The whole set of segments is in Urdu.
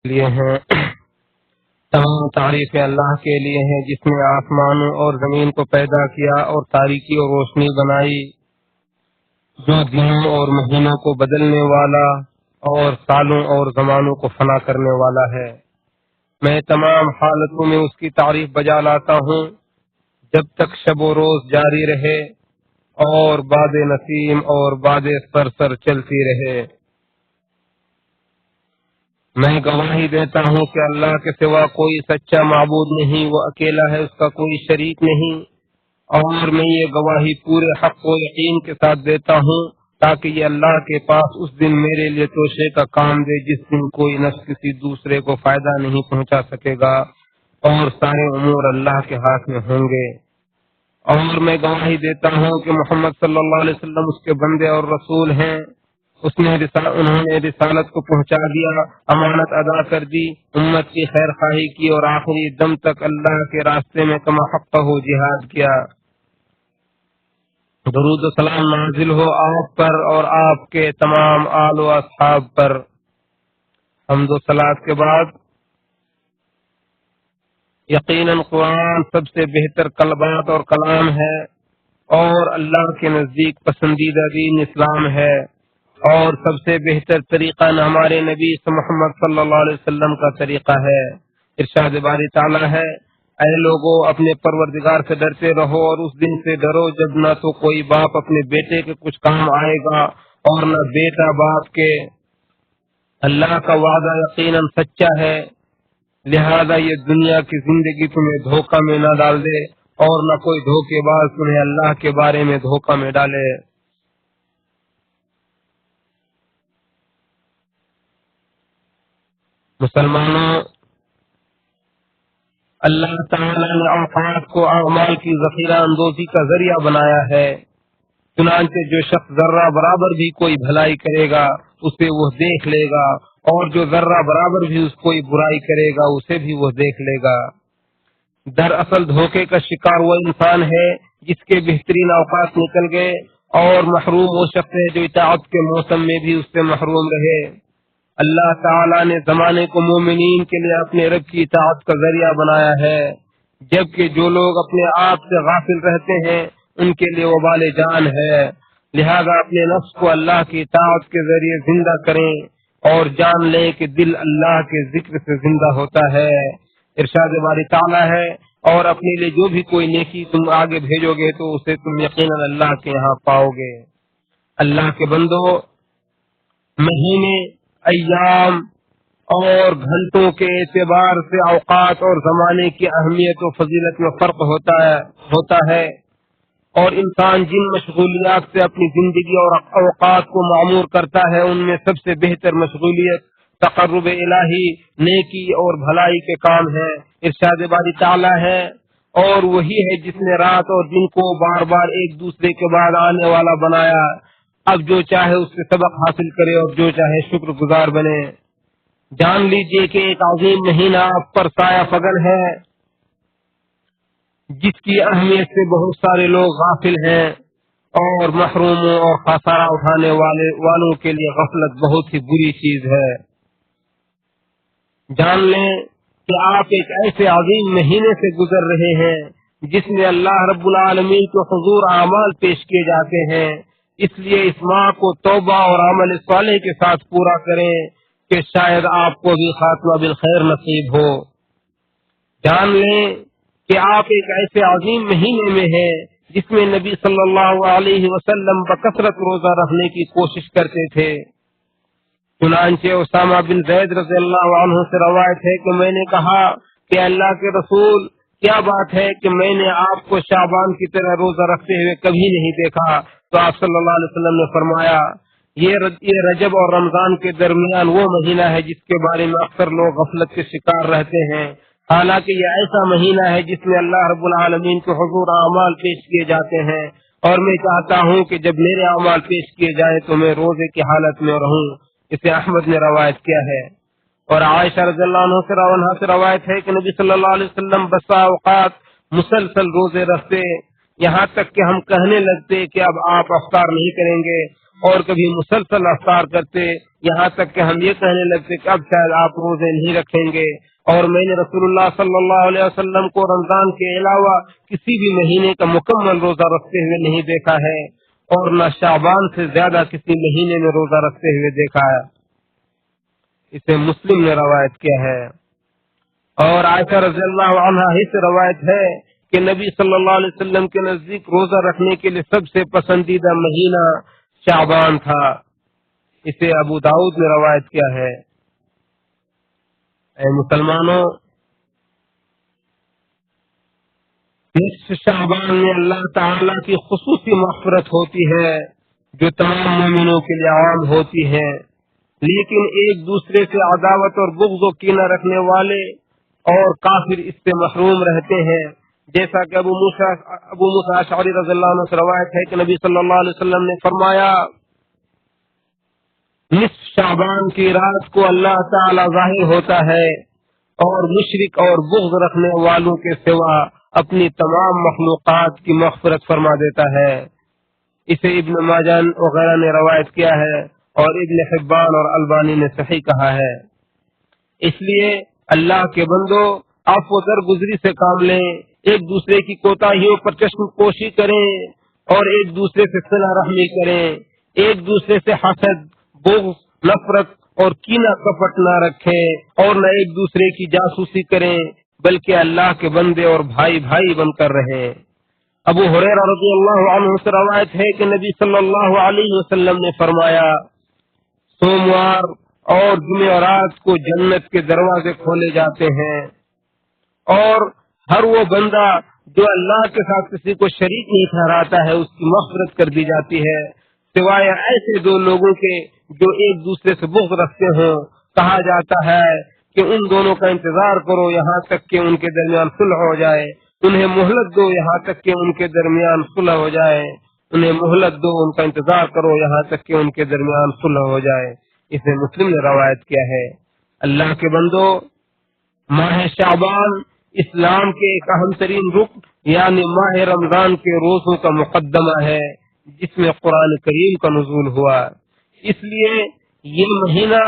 لیے ہیں۔ تمام تعریفیں اللہ کے لیے ہیں جس نے آسمانوں اور زمین کو پیدا کیا اور تاریکی اور روشنی بنائی، جو دنوں اور مہینوں کو بدلنے والا اور سالوں اور زمانوں کو فنا کرنے والا ہے۔ میں تمام حالتوں میں اس کی تعریف بجا لاتا ہوں جب تک شب و روز جاری رہے اور باد نسیم اور باد سرسر چلتی رہے۔ میں گواہی دیتا ہوں کہ اللہ کے سوا کوئی سچا معبود نہیں، وہ اکیلا ہے، اس کا کوئی شریک نہیں، اور میں یہ گواہی پورے حق و یقین کے ساتھ دیتا ہوں تاکہ یہ اللہ کے پاس اس دن میرے لیے توشے کا کام دے جس دن کوئی نفس کسی دوسرے کو فائدہ نہیں پہنچا سکے گا اور سارے امور اللہ کے ہاتھ میں ہوں گے۔ اور میں گواہی دیتا ہوں کہ محمد صلی اللہ علیہ وسلم اس کے بندے اور رسول ہیں، انہوں نے رسالت کو پہنچا دیا، امانت ادا کر دی، امت کی خیر خواہی کی اور آخری دم تک اللہ کے راستے میں کما حق ہو جہاد کیا۔ درود و سلام نازل ہو آپ پر اور آپ کے تمام آل و اصحاب پر۔ حمد و صلات کے بعد یقیناً قرآن سب سے بہتر کلمات اور کلام ہے اور اللہ کے نزدیک پسندیدہ دین اسلام ہے، اور سب سے بہتر طریقہ ہمارے نبی محمد صلی اللہ علیہ وسلم کا طریقہ ہے۔ ارشاد باری تعالیٰ ہے، اے لوگوں اپنے پروردگار سے ڈرتے رہو اور اس دن سے ڈرو جب نہ تو کوئی باپ اپنے بیٹے کے کچھ کام آئے گا اور نہ بیٹا باپ کے۔ اللہ کا وعدہ یقیناً سچا ہے، لہذا یہ دنیا کی زندگی تمہیں دھوکہ میں نہ ڈال دے اور نہ کوئی دھوکے باز تمہیں اللہ کے بارے میں دھوکہ میں ڈالے۔ مسلمانوں، اللہ تعالیٰ نے اوقات کو اعمال کی ذخیرہ اندوزی کا ذریعہ بنایا ہے، چنانچہ جو شخص ذرہ برابر بھی کوئی بھلائی کرے گا اسے وہ دیکھ لے گا، اور جو ذرہ برابر بھی اس کوئی برائی کرے گا اسے بھی وہ دیکھ لے گا۔ دراصل دھوکے کا شکار وہ انسان ہے جس کے بہترین اوقات نکل گئے، اور محروم وہ شخص ہے جو اطاعت کے موسم میں بھی اس سے محروم رہے۔ اللہ تعالیٰ نے زمانے کو مومنین کے لیے اپنے رب کی اطاعت کا ذریعہ بنایا ہے، جبکہ جو لوگ اپنے آپ سے غافل رہتے ہیں ان کے لیے وبال جان ہے۔ لہذا اپنے نفس کو اللہ کی اطاعت کے ذریعے زندہ کریں اور جان لیں کہ دل اللہ کے ذکر سے زندہ ہوتا ہے۔ ارشاد باری تعالیٰ ہے، اور اپنے لیے جو بھی کوئی نیکی تم آگے بھیجو گے تو اسے تم یقیناً اللہ کے یہاں پاؤ گے۔ اللہ کے بندو، مہینے، ایام اور گھنٹوں کے اعتبار سے اوقات اور زمانے کی اہمیت و فضیلت میں فرق ہوتا ہے، اور انسان جن مشغولیات سے اپنی زندگی اور اوقات کو معمور کرتا ہے ان میں سب سے بہتر مشغولیت تقرب الہی، نیکی اور بھلائی کے کام ہے۔ ارشاد باری تعالیٰ ہے، اور وہی ہے جس نے رات اور دن کو بار بار ایک دوسرے کے بعد آنے والا بنایا، اب جو چاہے اس سے سبق حاصل کرے اور جو چاہے شکر گزار بنے۔ جان لیجئے کہ ایک عظیم مہینہ آپ پر سایہ فگن ہے جس کی اہمیت سے بہت سارے لوگ غافل ہیں، اور محروموں اور خسارہ اٹھانے والوں کے لیے غفلت بہت ہی بری چیز ہے۔ جان لیں کہ آپ ایک ایسے عظیم مہینے سے گزر رہے ہیں جس میں اللہ رب العالمین کو حضور اعمال پیش کیے جاتے ہیں، اس لیے اس ماہ کو توبہ اور عمل صالح کے ساتھ پورا کریں کہ شاید آپ کو بھی خاتمہ بالخیر نصیب ہو۔ جان لیں کہ آپ ایک ایسے عظیم مہینے میں ہیں جس میں نبی صلی اللہ علیہ وسلم بکثرت روزہ رکھنے کی کوشش کرتے تھے۔ چنانچہ اسامہ بن زید رضی اللہ عنہ سے روایت ہے کہ میں نے کہا کہ اللہ کے رسول، کیا بات ہے کہ میں نے آپ کو شعبان کی طرح روزہ رکھتے ہوئے کبھی نہیں دیکھا؟ تو آپ صلی اللہ علیہ وسلم نے فرمایا، یہ رجب اور رمضان کے درمیان وہ مہینہ ہے جس کے بارے میں اکثر لوگ غفلت کے شکار رہتے ہیں، حالانکہ یہ ایسا مہینہ ہے جس میں اللہ رب العالمین کو حضور اعمال پیش کیے جاتے ہیں، اور میں چاہتا ہوں کہ جب میرے اعمال پیش کیے جائیں تو میں روزے کی حالت میں رہوں۔ اسے احمد نے روایت کیا ہے۔ اور عائشہ رضی اللہ عنہ سے روایت ہے کہ نبی صلی اللہ علیہ وسلم بسا اوقات مسلسل روزے رکھتے، یہاں تک کہ ہم کہنے لگتے کہ اب آپ افطار نہیں کریں گے، اور کبھی مسلسل افطار کرتے، یہاں تک کہ ہم یہ کہنے لگتے کہ اب شاید آپ روزے نہیں رکھیں گے۔ اور میں نے رسول اللہ صلی اللہ علیہ وسلم کو رمضان کے علاوہ کسی بھی مہینے کا مکمل روزہ رکھتے ہوئے نہیں دیکھا ہے، اور نہ شعبان سے زیادہ کسی مہینے میں روزہ رکھتے ہوئے دیکھا ہے۔ اسے مسلم نے روایت کیا ہے۔ اور عائشہ رضی اللہ عنہا ہی سے روایت ہے کہ نبی صلی اللہ علیہ وسلم کے نزدیک روزہ رکھنے کے لیے سب سے پسندیدہ مہینہ شعبان تھا۔ اسے ابو داؤد نے روایت کیا ہے۔ اے مسلمانوں، نصف شعبان میں اللہ تعالی کی خصوصی مغفرت ہوتی ہے جو تمام مومنوں کے لیے عام ہوتی ہے، لیکن ایک دوسرے سے عداوت اور بغض و کینہ رکھنے والے اور کافر اس سے محروم رہتے ہیں، جیسا کہ ابو موسیٰ اشعری رضی اللہ عنہ سے روایت ہے کہ نبی صلی اللہ علیہ وسلم نے فرمایا، نصف شعبان کی رات کو اللہ تعالی ظاہر ہوتا ہے اور مشرک اور بغض رکھنے والوں کے سوا اپنی تمام مخلوقات کی مغفرت فرما دیتا ہے۔ اسے ابن ماجہ وغیرہ نے روایت کیا ہے اور ابن حبان اور البانی نے صحیح کہا ہے۔ اس لیے اللہ کے بندو، عفو و درگزری سے کام لیں، ایک دوسرے کی کوتاہیوں پر چشم پوشی کریں اور ایک دوسرے سے صلہ رحمی کریں، ایک دوسرے سے حسد، بغض، نفرت اور کینہ کپٹ نہ رکھیں اور نہ ایک دوسرے کی جاسوسی کریں، بلکہ اللہ کے بندے اور بھائی بھائی بن کر رہیں۔ ابو ہریرہ رضی اللہ عنہ سے روایت ہے کہ نبی صلی اللہ علیہ وسلم نے فرمایا، سوموار اور جمعرات کو جنت کے دروازے کھولے جاتے ہیں اور ہر وہ بندہ جو اللہ کے ساتھ کسی کو شریک نہیں ٹھہراتا ہے اس کی مغفرت کر دی جاتی ہے، سوائے ایسے دو لوگوں کے جو ایک دوسرے سے بغض رکھتے ہوں۔ کہا جاتا ہے کہ ان دونوں کا انتظار کرو یہاں تک کہ ان کے درمیان صلح ہو جائے، انہیں مہلت دو یہاں تک کہ ان کے درمیان صلح ہو جائے، انہیں مہلت دو، ان کا انتظار کرو یہاں تک کہ ان کے درمیان صلح ہو جائے۔ اسے مسلم نے روایت کیا ہے۔ اللہ کے بندو، ماہ شعبان اسلام کے ایک اہم ترین رکن یعنی ماہ رمضان کے روزوں کا مقدمہ ہے جس میں قرآن کریم کا نزول ہوا۔ اس لیے یہ مہینہ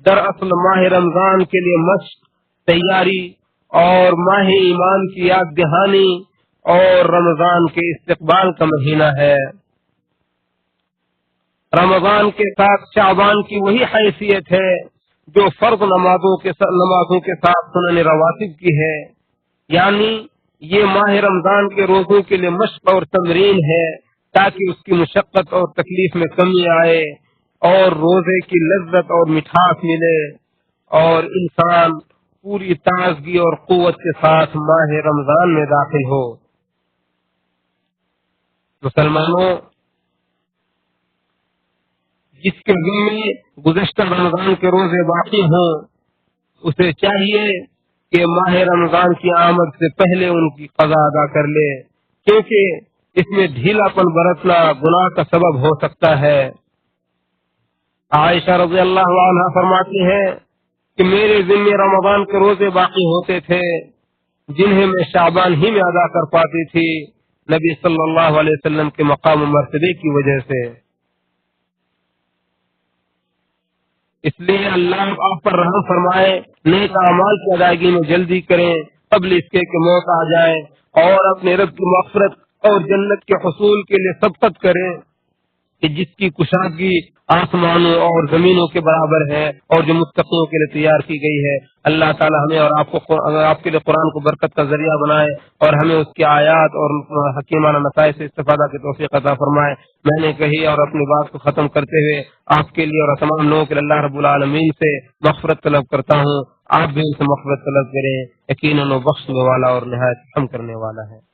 دراصل ماہ رمضان کے لیے مشق، تیاری اور ماہ ایمان کی یاد دہانی اور رمضان کے استقبال کا مہینہ ہے۔ رمضان کے ساتھ شعبان کی وہی حیثیت ہے جو فرض نمازوں کے ساتھ سنن رواتب کی ہے، یعنی یہ ماہ رمضان کے روزوں کے لیے مشق اور تمرین ہے تاکہ اس کی مشقت اور تکلیف میں کمی آئے اور روزے کی لذت اور مٹھاس ملے اور انسان پوری تازگی اور قوت کے ساتھ ماہ رمضان میں داخل ہو۔ مسلمانوں، جس کے ذمے گزشتہ رمضان کے روزے باقی ہوں اسے چاہیے کہ ماہ رمضان کی آمد سے پہلے ان کی قضا ادا کر لے، کیونکہ اس میں ڈھیلا پن برتنا گناہ کا سبب ہو سکتا ہے۔ عائشہ رضی اللہ عنہا فرماتی ہے کہ میرے ذمے رمضان کے روزے باقی ہوتے تھے جنہیں میں شعبان ہی میں ادا کر پاتی تھی، نبی صلی اللہ علیہ وسلم کے مقام و مرتبے کی وجہ سے۔ اس لیے اللہ آپ پر رحم فرمائے، نیک اعمال کی ادائیگی میں جلدی کریں قبل اس کے کہ موت آ جائے، اور اپنے رب کی مغفرت اور جنت کے حصول کے لیے سبقت کریں کہ جس کی کشادگی آسمانوں اور زمینوں کے برابر ہے اور جو متقیوں کے لیے تیار کی گئی ہے۔ اللہ تعالی ہمیں اور آپ کے لیے قرآن کو برکت کا ذریعہ بنائے اور ہمیں اس کی آیات اور حکیمانہ نتائج سے استفادہ کی توفیق عطا فرمائے۔ میں نے کہی اور اپنی بات کو ختم کرتے ہوئے آپ کے لیے اور تمام لوگوں کے لیے اللہ رب العالمین سے مغفرت طلب کرتا ہوں۔ آپ بھی ان سے مغفرت طلب کریں، یقیناً وہ بخشنے والا اور نہایت رحم کرنے والا ہے۔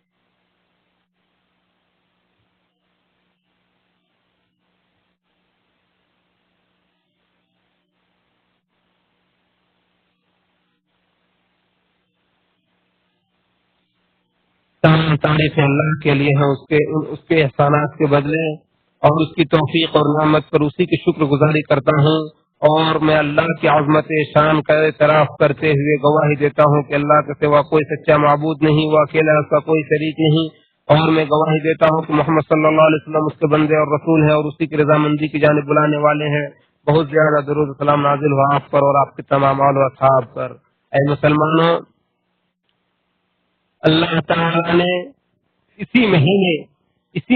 تمام تعریفیں اللہ کے لیے ہیں، اس کے احسانات کے بدلے اور اس کی توفیق اور نعمت پر اسی کی شکر گزاری کرتا ہوں، اور میں اللہ کی عظمت شان کا اعتراف کرتے ہوئے گواہی دیتا ہوں کہ اللہ کے سوا کوئی سچا معبود نہیں، وہ اکیلا، اس کا کوئی شریک نہیں۔ اور میں گواہی دیتا ہوں کہ محمد صلی اللہ علیہ وسلم اس کے بندے اور رسول ہیں اور اسی کی رضامندی کی جانب بلانے والے ہیں۔ بہت زیادہ درود و سلام نازل ہوا آپ پر اور آپ کے تمام آل و اصحاب پر۔ اے مسلمانوں، اللہ تعالی نے اسی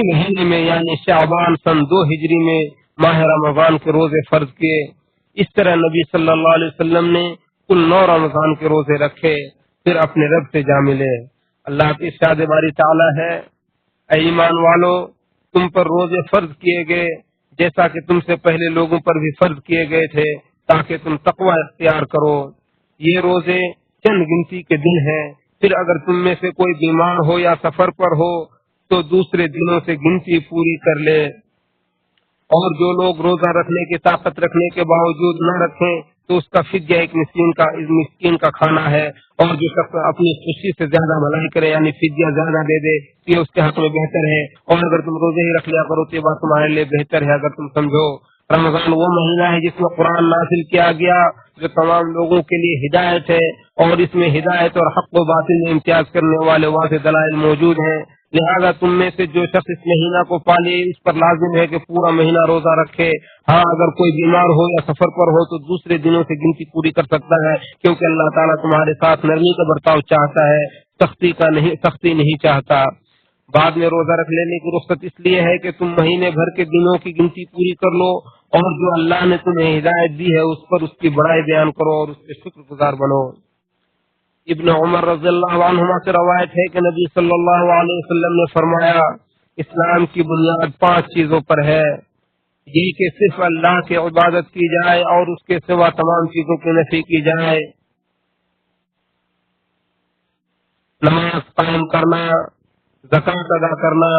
مہینے میں یعنی شعبان سن 2 ہجری میں ماہ رمضان کے روزے فرض کیے۔ اس طرح نبی صلی اللہ علیہ وسلم نے کل 9 رمضان کے روزے رکھے، پھر اپنے رب سے جا ملے۔ اللہ کی ارشاد باری تعالی ہے، اے ایمان والو، تم پر روزے فرض کیے گئے جیسا کہ تم سے پہلے لوگوں پر بھی فرض کیے گئے تھے، تاکہ تم تقوی اختیار کرو۔ یہ روزے چند گنتی کے دن ہیں، پھر اگر تم میں سے کوئی بیمار ہو یا سفر پر ہو تو دوسرے دنوں سے گنتی پوری کر لے۔ اور جو لوگ روزہ رکھنے کی طاقت رکھنے کے باوجود نہ رکھیں تو اس کا فدیہ ایک مسکین کا کھانا ہے، اور جو شخص اپنی خوشی سے زیادہ بھلائی کرے یعنی فدیہ زیادہ دے دے یہ اس کے حق میں بہتر ہے، اور اگر تم روزے ہی رکھ لیا کرو تو یہ بات تمہارے لیے بہتر ہے اگر تم سمجھو۔ رمضان وہ مہینہ ہے جس میں قرآن نازل کیا گیا جو تمام لوگوں کے لیے ہدایت ہے، اور اس میں ہدایت اور حق و باطل میں امتیاز کرنے والے واضح دلائل موجود ہیں۔ لہذا تم میں سے جو شخص اس مہینہ کو پالے اس پر لازم ہے کہ پورا مہینہ روزہ رکھے۔ ہاں، اگر کوئی بیمار ہو یا سفر پر ہو تو دوسرے دنوں سے گنتی پوری کر سکتا ہے، کیونکہ اللہ تعالیٰ تمہارے ساتھ نرمی کا برتاؤ چاہتا ہے، سختی نہیں چاہتا۔ بعد میں روزہ رکھ لینے کی رخصت اس لیے ہے کہ تم مہینے بھر کے دنوں کی گنتی پوری کر لو، اور جو اللہ نے تمہیں ہدایت دی ہے اس پر اس کی بڑائی بیان کرو اور اس کے شکر گزار بنو۔ ابن عمر رضی اللہ عنہما سے روایت ہے کہ نبی صلی اللہ علیہ وسلم نے فرمایا، اسلام کی بنیاد 5 چیزوں پر ہے، یہ کہ صرف اللہ کی عبادت کی جائے اور اس کے سوا تمام چیزوں کی نفی کی جائے، نماز قائم کرنا، زکوٰۃ ادا کرنا،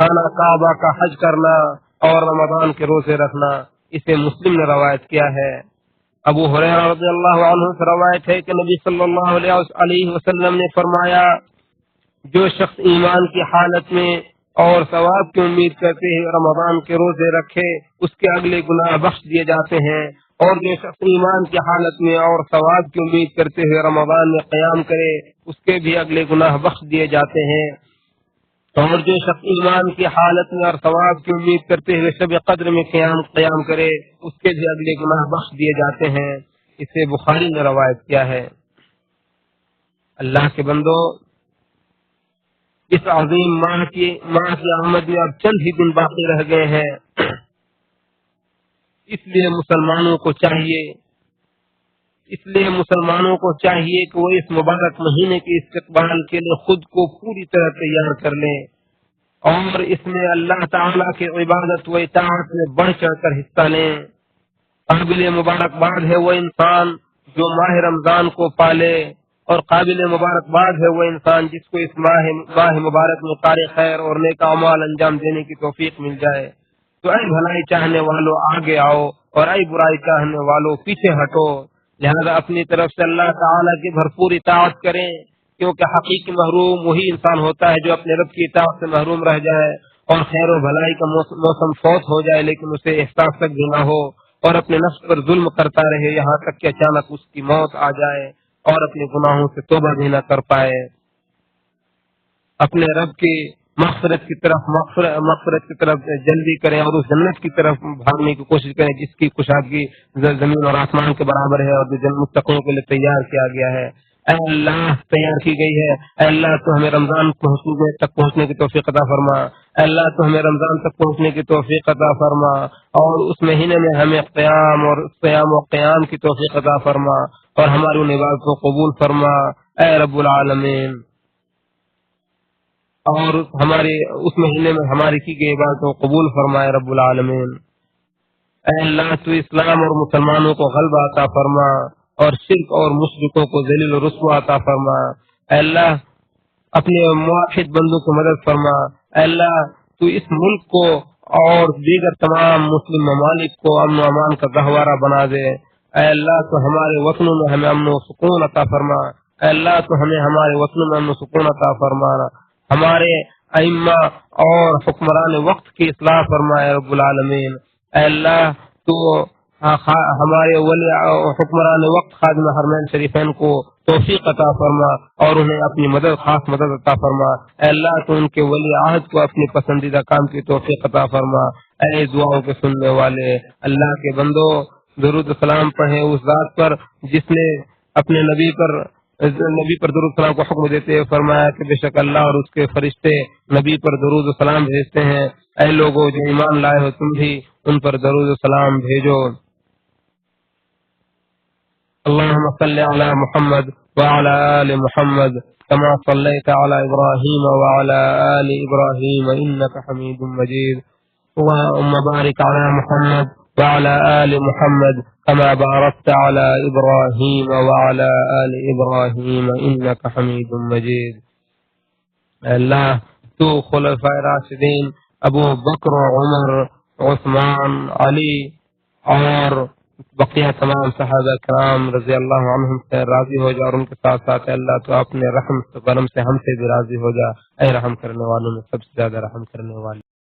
خانہ کعبہ کا حج کرنا اور رمضان کے روزے رکھنا۔ اسے مسلم نے روایت کیا ہے۔ ابو ہریرہ رضی اللہ عنہ سے روایت ہے کہ نبی صلی اللہ علیہ وسلم نے فرمایا، جو شخص ایمان کی حالت میں اور ثواب کی امید کرتے ہوئے رمضان کے روزے رکھے اس کے اگلے گناہ بخش دیے جاتے ہیں، اور جو شخص ایمان کی حالت میں اور ثواب کی امید کرتے ہوئے رمضان میں قیام کرے اس کے بھی اگلے گناہ بخش دیے جاتے ہیں، اور جو شخص ایمان کی حالت میں اور ثواب کی امید کرتے ہوئے شب قدر میں قیام کرے اس کے بھی اگلے گناہ بخش دیے جاتے ہیں۔ اسے بخاری نے روایت کیا ہے۔ اللہ کے بندو، اس عظیم ماہ کی آمد میں اب چند ہی دن باقی رہ گئے ہیں، اس لیے مسلمانوں کو چاہیے کہ وہ اس مبارک مہینے کے استقبال کے لیے خود کو پوری طرح تیار کر لیں، اور اس میں اللہ تعالیٰ کی عبادت و اطاعت میں بڑھ چڑھ کر حصہ لیں۔ قابل مبارکباد ہے وہ انسان جو ماہ رمضان کو پالے، اور قابل مبارکباد ہے وہ انسان جس کو اس ماہ مبارک میں کار خیر اور نیک اعمال انجام دینے کی توفیق مل جائے۔ تو اے بھلائی چاہنے والوں آگے آؤ، اور اے برائی چاہنے والوں پیچھے ہٹو۔ لہذا اپنی طرف سے اللہ تعالیٰ کی بھرپور اطاعت کریں، کیونکہ حقیقی محروم وہی انسان ہوتا ہے جو اپنے رب کی اطاعت سے محروم رہ جائے اور خیر و بھلائی کا موسم فوت ہو جائے لیکن اسے احساس تک بھی نہ ہو، اور اپنے نفس پر ظلم کرتا رہے یہاں تک کہ اچانک اس کی موت آ جائے اور اپنے گناہوں سے توبہ بھی نہ کر پائے۔ اپنے رب کی مغفرت کی طرف جلدی کریں اور اس جنت کی طرف بھاگنے کی کوشش کریں جس کی کشادگی زمین اور آسمان کے برابر ہے اور جو متقیوں کے لیے تیار کیا گیا ہے۔ اے اللہ، تیار کی گئی ہے۔ اے اللہ، تو ہمیں رمضان تک پہنچنے کی توفیق عطا فرما۔ اے اللہ، تو ہمیں رمضان تک پہنچنے کی توفیق عطا فرما، اور اس مہینے میں ہمیں قیام کی توفیق عطا فرما، اور ہماری ان عبادتوں کو قبول فرما اے رب العالمین، اور ہمارے اس مہینے میں ہماری کی گئی عبادتوں کو قبول فرمائے رب العالمین۔ اے اللہ، تو اسلام اور مسلمانوں کو غلبہ عطا فرما اور شرک اور مشرکوں کو ذلیل و رسوا عطا فرما۔ اے اللہ، اپنے موحد بندوں کو مدد فرما۔ اے اللہ، تو اس ملک کو اور دیگر تمام مسلم ممالک کو امن و امان کا گہوارہ بنا دے۔ اے اللہ، تو ہمارے وطنوں میں ہمیں امن و سکون عطا فرما۔ اے اللہ، تو ہمیں ہمارے وطنوں میں امن و سکون عطا فرمانا، ہمارے ائمہ اور حکمران وقت کی اصلاح فرمائے رب العالمین۔ اے اللہ، تو ہمارے ولی حکمران وقت خادم حرمین شریفین کو توفیق عطا فرما اور انہیں اپنی مدد، خاص مدد عطا فرما۔ اے اللہ تو ان کے ولی عہد کو اپنی پسندیدہ کام کی توفیق عطا فرما۔ اے دعاؤں کے سننے والے اللہ کے بندو، درود و سلام پڑھیں اس ذات پر جس نے اپنے نبی پر درود و سلام کو حکم دیتے ہوئے فرمایا کہ بے شک اللہ اور اس کے فرشتے نبی پر درود و سلام بھیجتے ہیں۔ اے لوگوں جو ایمان لائے ہو تم بھی ان پر درود و سلام بھیجو۔ اللهم صل على محمد وعلى آل محمد كما صليت على إبراهيم وعلى آل إبراهيم إنك حميد مجيد، اللهم بارك على محمد وعلى آل محمد كما باركت على إبراهيم وعلى آل إبراهيم إنك حميد مجيد۔ اللہ تو خلفائے راشدین ابو بکر عمر عثمان علی اور بقیہ تمام صحابہ کرام رضی اللہ عنہم سے راضی ہو جا، اور ان کے ساتھ ساتھ اللہ تو اپنے رحم کرم سے ہم سے بھی راضی ہو جا۔ اے رحم کرنے والوں میں سب سے زیادہ رحم کرنے والے